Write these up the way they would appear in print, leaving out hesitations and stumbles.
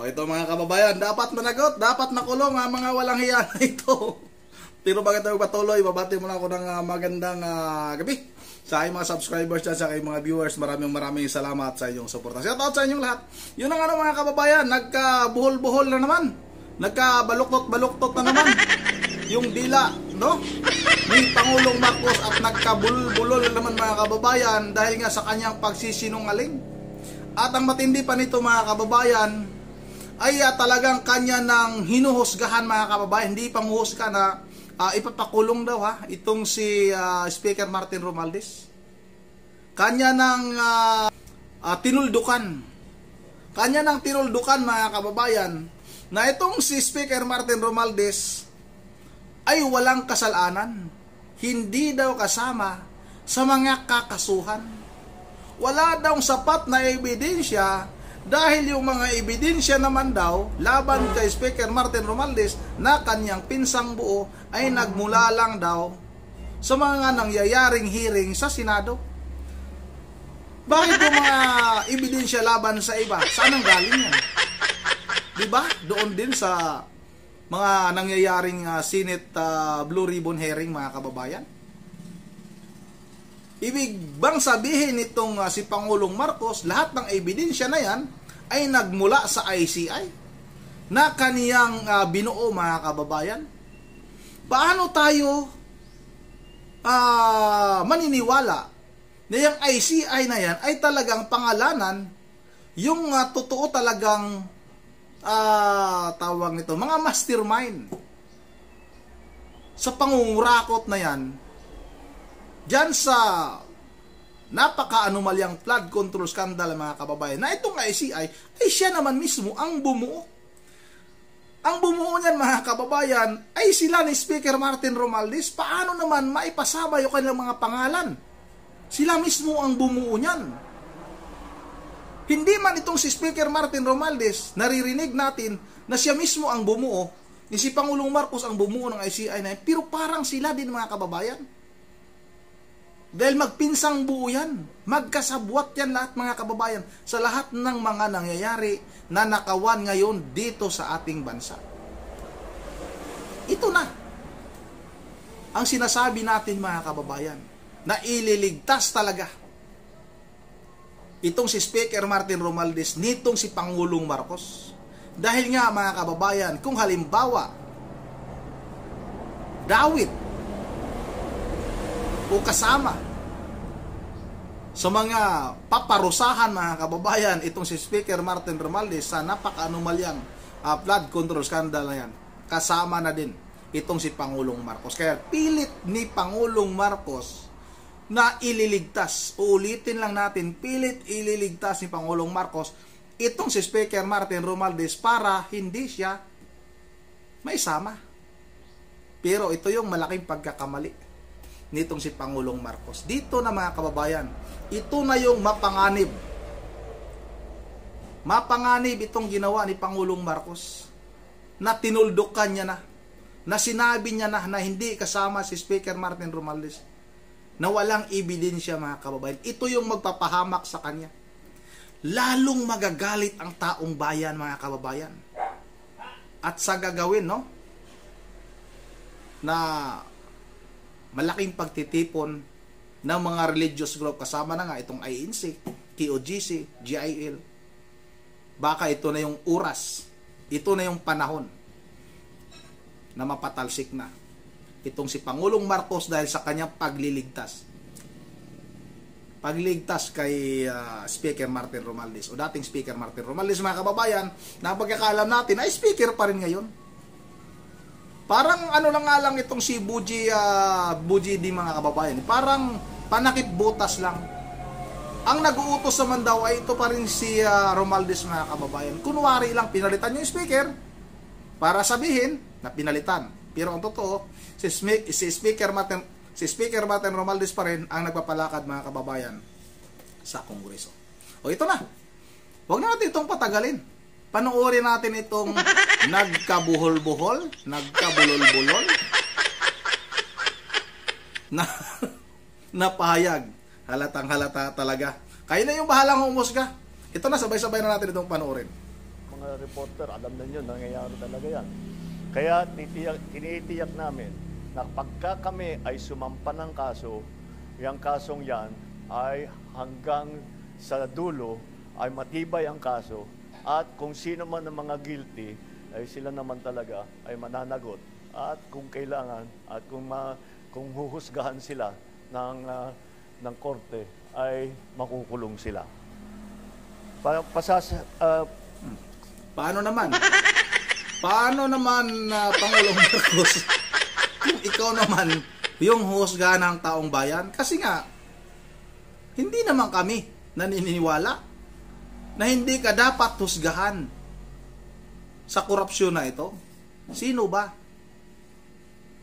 O ito mga kababayan, dapat managot, dapat makulong ang mga walang hiya na ito. Pero bakit tayo patuloy, babati muna ako ng magandang gabi sa aking mga subscribers dyan, sa aking mga viewers. Maraming salamat sa inyong suporta. Shout out sa inyong lahat. Yun ang mga kababayan, nagkabuhol-buhol na naman, nagkabaluktot-baluktot na naman yung dila, no? Ni Pangulong Marcos at nagkabulbulol naman mga kababayan dahil nga sa kanyang pagsisinungaling. At ang matindi pa nito mga kababayan ay talagang kanya nang hinuhusgahan mga kababayan, hindi panghuhusga na ipapakulong daw itong si Speaker Martin Romualdez. Kanya nang tinuldukan. Kanya nang tinuldukan mga kababayan na itong si Speaker Martin Romualdez ay walang kasalanan. Hindi daw kasama sa mga kakasuhan. Wala daw sapat na ebidensya dahil yung mga ebidensya naman daw laban kay Speaker Martin Romualdez na kanyang pinsang buo ay nagmula lang daw sa mga nangyayaring hearing sa Senado. Bakit yung mga ebidensya laban sa iba? Saan ang galing yan? Diba? Doon din sa mga nangyayaring Senate Blue Ribbon hearing mga kababayan. Ibig bang sabihin nitong si Pangulong Marcos, lahat ng ebidensya na yan ay nagmula sa ICI na kaniyang binuo mga kababayan? Paano tayo maniniwala na yung ICI na yan ay talagang pangalanan yung totoo talagang tawag nito, mga mastermind sa pangungurakot na yan dyan sa napaka-anomalyang flood control scandal mga kababayan, na itong ICI ay siya naman mismo ang bumuo. Ang bumuo niyan mga kababayan ay sila ni Speaker Martin Romualdez. Paano naman maipasama yung kanilang mga pangalan? Sila mismo ang bumuo niyan. Hindi man itong si Speaker Martin Romualdez, naririnig natin na siya mismo ang bumuo, ni si Pangulong Marcos ang bumuo ng ICI na yan, pero parang sila din mga kababayan. Dahil magpinsang buo yan, magkasabwat yan lahat mga kababayan sa lahat ng mga nangyayari na nakawan ngayon dito sa ating bansa. Ito na ang sinasabi natin mga kababayan, na ililigtas talaga itong si Speaker Martin Romualdez nitong si Pangulong Marcos. Dahil nga mga kababayan, kung halimbawa dawit o kasama sa mga paparusahan mga kababayan itong si Speaker Martin Romualdez sa napaka-anomalyang flood control scandal na yan, kasama na din itong si Pangulong Marcos. Kaya pilit ni Pangulong Marcos na ililigtas, uulitin lang natin, pilit ililigtas ni Pangulong Marcos itong si Speaker Martin Romualdez para hindi siya maisama. Pero ito yung malaking pagkakamali nitong si Pangulong Marcos. Dito na mga kababayan, ito na yung mapanganib. Mapanganib itong ginawa ni Pangulong Marcos, na tinuldukan niya na sinabi niya na hindi kasama si Speaker Martin Romualdez, na walang ebidensya mga kababayan. Ito yung magpapahamak sa kanya. Lalong magagalit ang taong bayan mga kababayan. At sa gagawin, no, na malaking pagtitipon ng mga religious group, kasama na nga itong INC, TOGC, GIL. Baka ito na yung oras, ito na yung panahon na mapatalsik na itong si Pangulong Marcos dahil sa kanyang pagliligtas kay Speaker Martin Romualdez o dating Speaker Martin Romualdez mga kababayan, na pagkakaalam natin ay speaker pa rin ngayon. Parang ano lang nga lang itong si Buji di mga kababayan, parang panakip butas lang. Ang nag-uutos naman daw ay ito pa rin si Romualdez mga kababayan. Kunwari lang pinalitan yung speaker para sabihin na pinalitan. Pero ang totoo, si Speaker Martin Romualdez pa rin ang nagpapalakad mga kababayan sa Kongreso. O ito na. Huwag na natin itong patagalin. Panoorin natin itong nagkabuhol-buhol, nagkabulol-bulol na pahayag. Halatang halata talaga. Kayo na yung bahalang humusga. Ito na, sabay-sabay na natin itong panoorin. mga reporter, alam na nyo, nangyayari talaga yan. Kaya tinitiyak namin na pagka kami ay sumampa ng kaso, yung kasong yan ay hanggang sa dulo ay matibay ang kaso at kung sino man ang mga guilty ay sila naman talaga ay mananagot at kung kailangan at kung huhusgahan sila ng korte ay makukulong sila. Paano naman? Paano naman, Pangulong Marcos, kung ikaw naman yung husgahan ng taong bayan? Kasi nga, hindi naman kami naniniwala na hindi ka dapat husgahan sa korupsyon na ito. Sino ba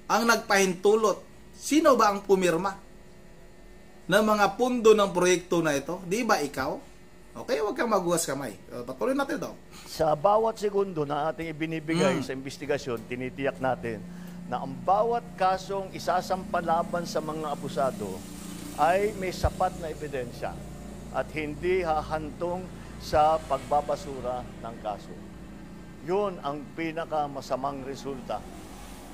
ang nagpahintulot? Sino ba ang pumirma ng mga pundo ng proyekto na ito? Di ba ikaw? Okay, huwag kang maghugas kamay. Patuloy natin daw. Sa bawat segundo na ating ibinibigay sa investigasyon, tinitiyak natin na ang bawat kasong isasampalaban sa mga abusado ay may sapat na ebidensya at hindi hahantong sa pagbabasura ng kaso. Yun ang pinakamasamang resulta.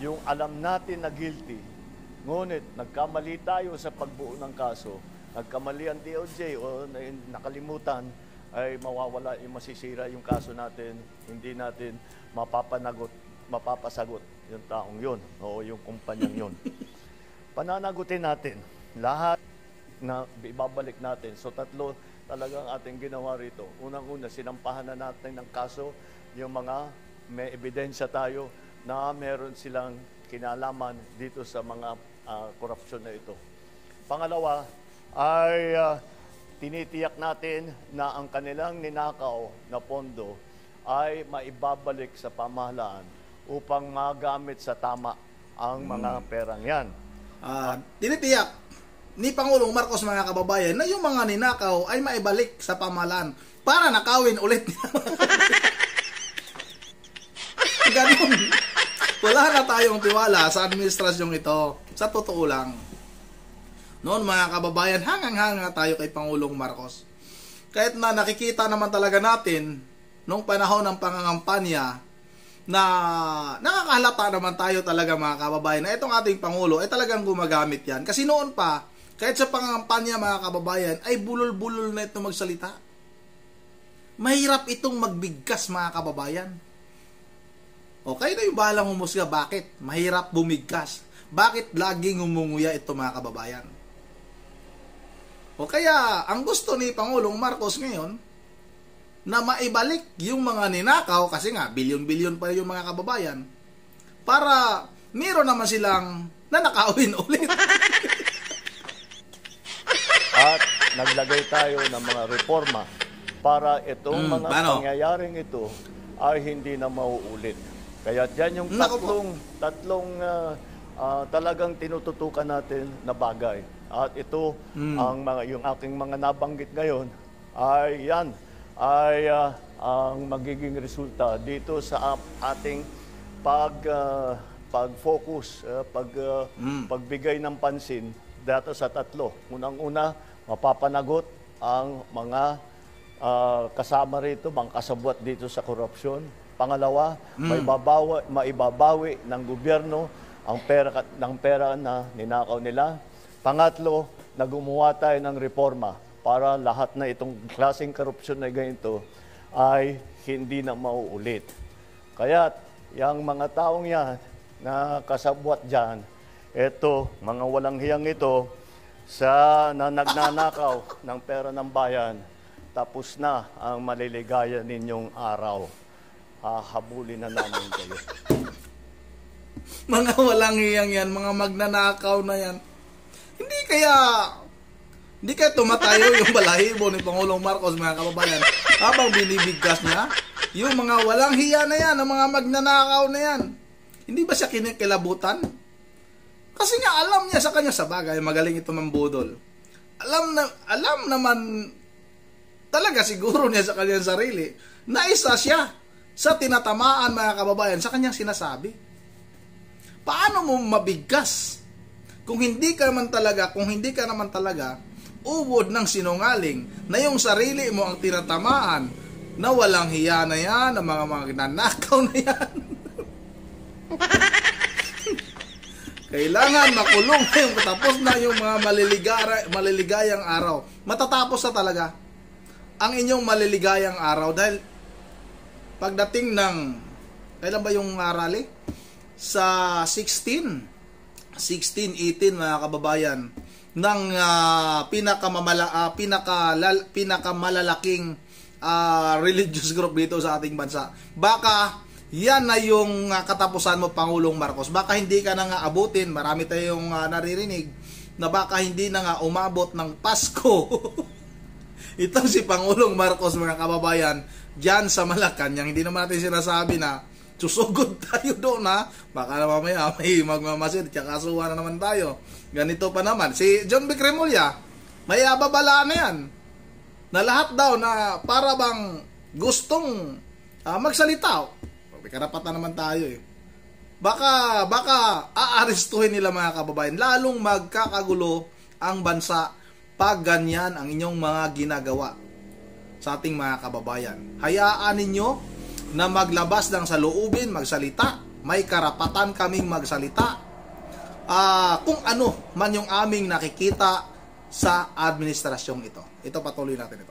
Yung alam natin na guilty, ngunit nagkamali tayo sa pagbuo ng kaso, nagkamali ang DOJ o nakalimutan, ay mawawala, masisira yung kaso natin, hindi natin mapapasagot yung taong yun o yung kumpanyang yun. Pananagutin natin lahat na ibabalik natin. So tatlo talagang ating ginawa rito. Unang-una, sinampahan na natin ng kaso yung mga may ebidensya tayo na meron silang kinalaman dito sa mga korupsyon na ito. Pangalawa, ay tinitiyak natin na ang kanilang ninakaw na pondo ay maibabalik sa pamahalaan upang magamit sa tama ang mga perang yan. Tinitiyak ni Pangulong Marcos, mga kababayan, na yung mga ninakaw ay maibalik sa pamahalaan para nakawin ulit niya. Ganun. Wala na tayong tiwala sa administrasyong ito. Sa totoo lang. Noon, mga kababayan, hangang-hanga tayo kay Pangulong Marcos. Kahit na nakikita naman talaga natin nung panahon ng pangangampanya na nakakahalata naman tayo talaga, mga kababayan, na itong ating Pangulo ay talagang gumagamit yan. Kasi noon pa, kahit sa pangangampanya, mga kababayan, ay bulol-bulol na ito magsalita. Mahirap itong magbigkas, mga kababayan. Okay na yung bahalang humusga. Bakit? Mahirap bumigkas. Bakit laging umunguya ito, mga kababayan? O kaya, ang gusto ni Pangulong Marcos ngayon, na maibalik yung mga ninakaw, kasi nga, bilyon-bilyon pa yung mga kababayan, para meron naman silang nanakawin ulit. At naglagay tayo ng mga reforma para itong mga pangyayaring ito ay hindi na mauulit. Kaya dyan yung tatlong talagang tinututukan natin na bagay. At ito, yung aking mga nabanggit ngayon, ay yan, ay ang magiging resulta dito sa ating pag-focus, pagbigay ng pansin dito sa tatlo. Unang-una, mapapanagot ang mga kasama rito, mga kasabwat dito sa korupsyon. Pangalawa, maibabawi ng gobyerno ang pera na ninakaw nila. Pangatlo, gumawa tayo ng reforma para lahat na itong klaseng korupsyon na ganito ay hindi na mauulit. Kaya yung mga taong yan na kasabwat dyan, eto, mga walang hiyang ito, na nagnanakaw ng pera ng bayan, tapos na ang maliligaya ninyong araw. Hahabulin na namin kayo. Mga walang hiyang yan, mga magnanakaw na yan. Hindi kaya tumatayo yung balahibo ni Pangulong Marcos, mga kababayan, habang binibigkas niya yung mga walang hiya na yan, ang mga magnanakaw na yan. Hindi ba siya kinikilabutan? Kasi nga alam niya sa kanya, sa bagay, magaling ito ng budol. Alam naman talaga siguro niya sa kanyang sarili na isa siya sa tinatamaan, mga kababayan, sa kanyang sinasabi. Paano mo mabigkas kung hindi ka naman talaga ubod ng sinungaling na yung sarili mo ang tinatamaan na walang hiya na yan, ang mga ginanakaw na yan. Kailangan makulong yung tapos na yung mga maliligayang araw. Matatapos na talaga ang inyong maliligayang araw dahil pagdating ng kailan ba yung rally? Sa 18 mga kababayan ng pinakamalalaking religious group dito sa ating bansa. Baka yan na yung katapusan mo, Pangulong Marcos. Baka hindi ka na nga abutin. Marami tayong naririnig na baka hindi na nga umabot ng Pasko. Itong si Pangulong Marcos, mga kababayan, dyan sa Malacanang. Hindi naman natin sinasabi na susugod tayo doon, ha. Baka na mamaya may magmamasid, tsaka kasuha na naman tayo. Ganito pa naman. Si John Vic Remulla, may ababalaan na yan. Na lahat daw na para bang gustong magsalita. May karapatan naman tayo eh. Baka aarestuhin nila, mga kababayan. Lalong magkakagulo ang bansa pag ganyan ang inyong mga ginagawa sa ating mga kababayan. Hayaan ninyo na maglabas ng saloobin, magsalita. May karapatan kaming magsalita. Kung ano man yung aming nakikita sa administrasyong ito. Ito, patuloy natin ito.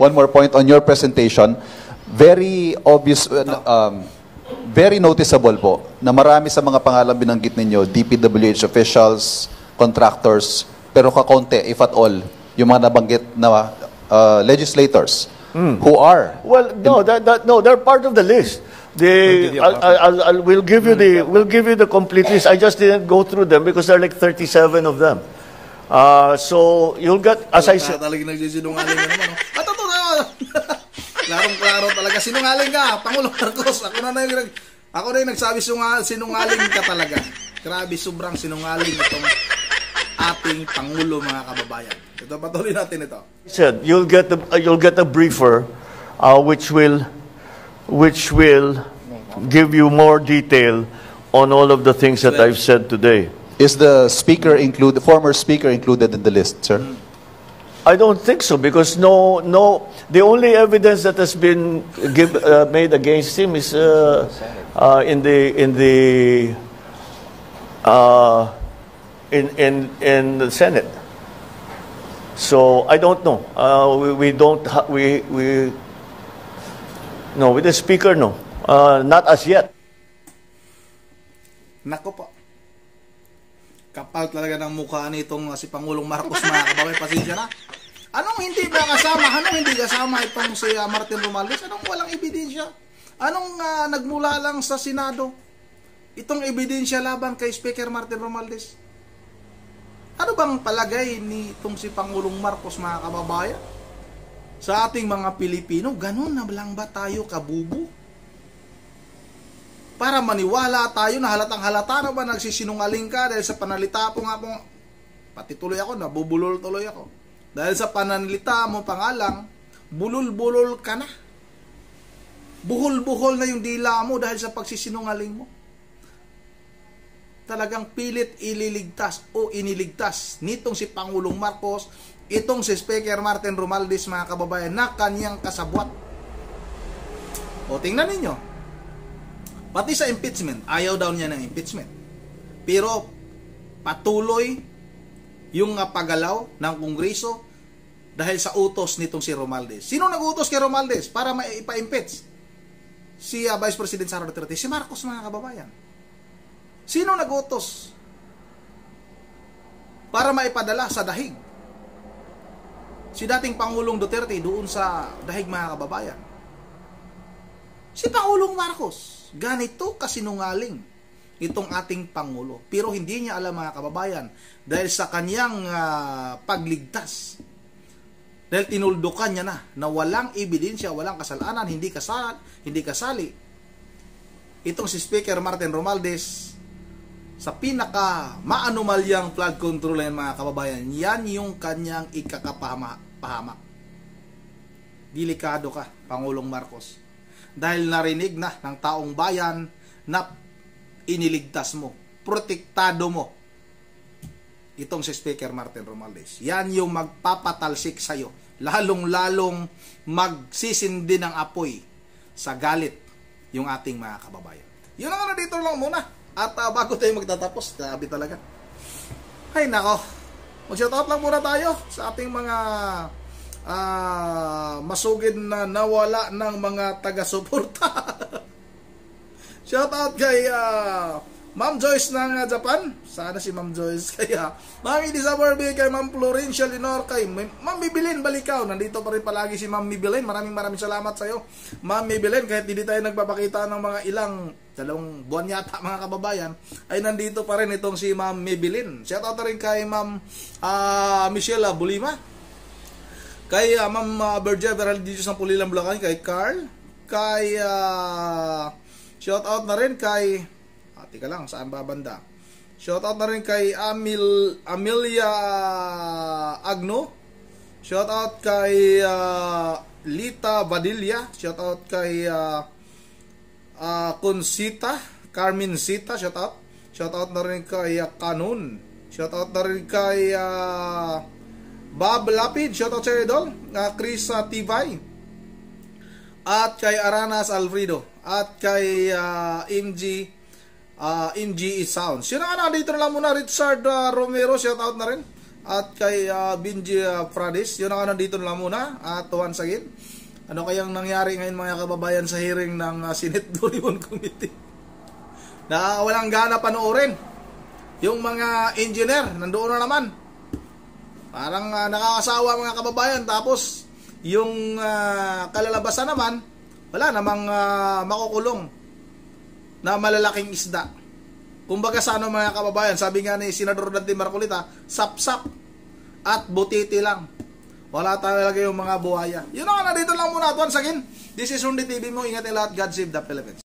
One more point on your presentation. Very obvious, very noticeable po na marami sa mga pangalan binanggit ninyo, DPWH officials, contractors, pero kakonte, if at all, yung mga nabanggit na legislators who are. Well, no, they're part of the list. We'll give you the complete list. I just didn't go through them because there are like 37 of them. So you'll get, as I said, talagang nagsisinungaling na naman. Totoo na. Klarong-klaro talaga. Sinungaling ka, Pangulong Marcos. Ako na yung nagsabi sinungaling ka talaga. Grabe, sobrang sinungaling itong ating Pangulo, mga kababayan. Ito, patuloy natin ito. Said you'll get a briefer which will give you more detail on all of the things that I've said today. Is the former speaker included in the list, sir? I don't think so because no. The only evidence that has been made against him is in the Senate. So I don't know. No, with the speaker, no, not as yet. Nako po. Kapal talaga ng mukha nitong si Pangulong Marcos, mga kababayan. Pasensya na. Anong hindi ba kasama? Anong hindi kasama itong si Martin Romualdez? Anong walang ebidensya? Anong nagmula lang sa Senado? Itong ebidensya laban kay Speaker Martin Romualdez? Ano bang palagay ni itong si Pangulong Marcos, mga kababayan? Sa ating mga Pilipino, ganun na lang ba tayo kabubo? Para maniwala tayo na halatang halata na ba nagsisinungaling ka dahil sa panalita po nga po, pati tuloy ako, nabubulol tuloy ako. Dahil sa pananalita mo pangalang, bulol-bulol ka na. Buhol-buhol na yung dila mo dahil sa pagsisinungaling mo. Talagang pilit ililigtas o iniligtas nitong si Pangulong Marcos, itong si Speaker Martin Romualdez, mga kababayan, na kanyang kasabwat. O tingnan ninyo, pati sa impeachment, ayaw daw niya ng impeachment. Pero patuloy yung pagalaw ng Kongreso dahil sa utos nitong si Romualdez. Sino nag-utos kay Romualdez para maipa-impeach? Si Vice President Sara Duterte, si Marcos, mga kababayan. Sino nag-utos para maipadala sa dahig? Si dating Pangulong Duterte doon sa dahig, mga kababayan. Si Pangulong Marcos. Ganito kasinungaling itong ating Pangulo. Pero hindi niya alam, mga kababayan, dahil sa kanyang pagligtas. Dahil tinuldukan niya na walang ebidensya, walang kasalanan, hindi kasali. Itong si Speaker Martin Romualdez sa pinaka maanumalyang flood control yan, mga kababayan. Yan yung kanyang ikakapahamak. Delikado ka, Pangulong Marcos. Dahil narinig na ng taong bayan na iniligtas mo, protektado mo itong si Speaker Martin Romualdez. Yan yung magpapatalsik sa'yo. Lalong-lalong magsisindi ng apoy sa galit yung ating mga kababayan. Yun ang dito lang muna. At bago tayo magtatapos, grabe talaga. Ay nako, mag-shoutout lang muna tayo sa ating mga masugid na nawala ng mga taga-suporta. Shoutout kay Ma'am Joyce ng Japan. Sana si Ma'am Joyce. Kaya Ma'am Edisa Barbie, kay Ma'am Florencia Linor, kay Ma'am Mibilin Balikaw. Nandito pa rin palagi si Ma'am Mibilin. Maraming salamat sa iyo, Ma'am Mibilin. Kahit hindi tayo nagpapakita ng mga dalawang buwan yata mga kababayan, ay nandito pa rin itong si Ma'am Mibilin. Shoutout na rin kay Ma'am Michelle Bulima, kay Ma'am Berger Veraldicios ng Pulilan, Bulacan, kay Carl, kay shoutout na rin kay tika lang, saan ba banda? Shoutout na rin kay Amelia Agno. Shoutout kay Lita Badilla. Shoutout kay Consita, Carmen Sita, shoutout. Shoutout na rin kay Kanun. Shoutout na rin kay Bob Lapid. Shoutout sa idol. Chris Tibay. At kay Aranas Alfredo. At kay MGE Sounds. Yun na dito na lang muna. Richard Romero, shoutout na rin. At kay Benji Frades. Yun na dito na lang muna. At once again, ano kayang nangyari ngayon mga kababayan sa hearing ng Senate Blue Ribbon Committee? Na walang gana panoorin. Yung mga engineer, nandoon na naman. Parang nakakasawa mga kababayan. Tapos, yung kalalabasan naman, wala namang makukulong na malalaking isda. Kumbaga sa mga kababayan, sabi nga ni Senador Dante Marcolita, sapsap at butiti lang. Wala talaga yung mga buhaya. Yun na dito lang muna. Once again, this is Rundi TV mo. Ingat lahat. God save the Philippines.